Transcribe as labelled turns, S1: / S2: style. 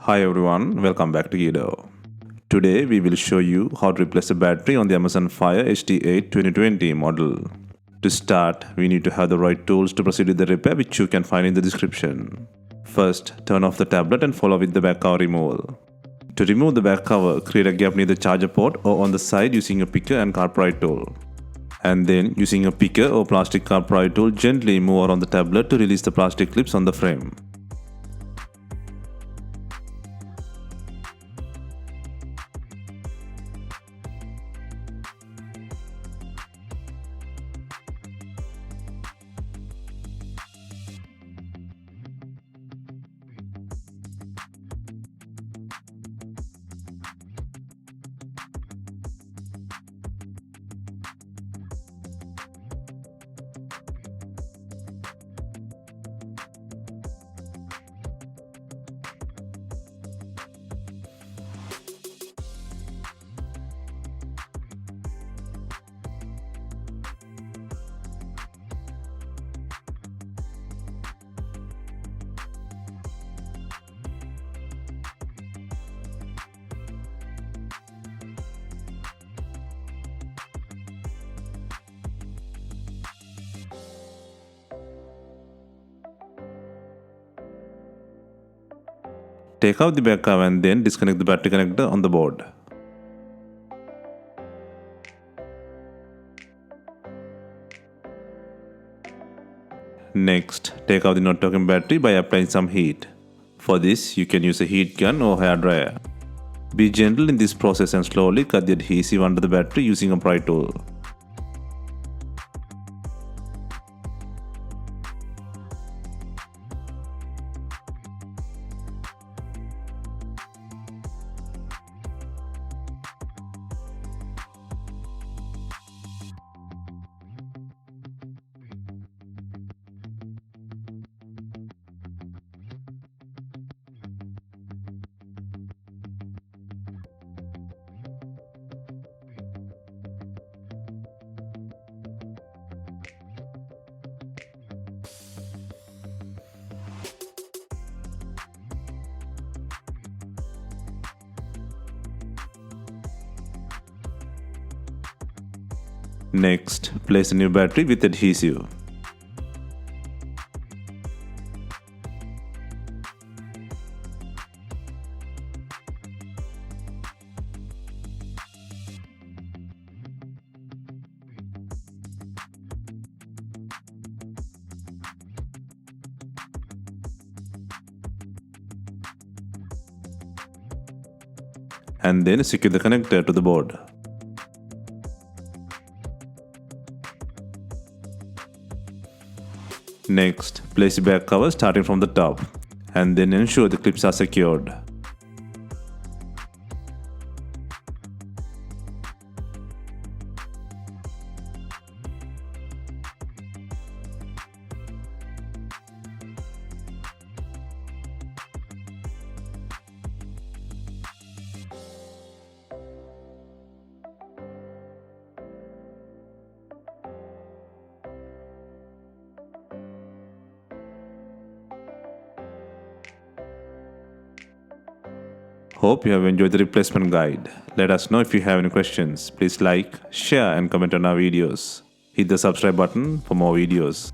S1: Hi everyone, welcome back to Guido. Today we will show you how to replace a battery on the Amazon Fire HD8 2020 model. To start, we need to have the right tools to proceed with the repair, which you can find in the description. First, turn off the tablet and follow with the back cover removal. To remove the back cover, create a gap near the charger port or on the side using a picker and car pry tool. And then, using a picker or plastic car pry tool, gently move around the tablet to release the plastic clips on the frame. Take out the back cover and then disconnect the battery connector on the board. Next, take out the not talking battery by applying some heat. For this, you can use a heat gun or hair dryer. Be gentle in this process and slowly cut the adhesive under the battery using a pry tool. Next, place a new battery with adhesive. And then secure the connector to the board. Next, place the back cover starting from the top, and then ensure the clips are secured. Hope you have enjoyed the replacement guide. Let us know if you have any questions. Please like, share and comment on our videos. Hit the subscribe button for more videos.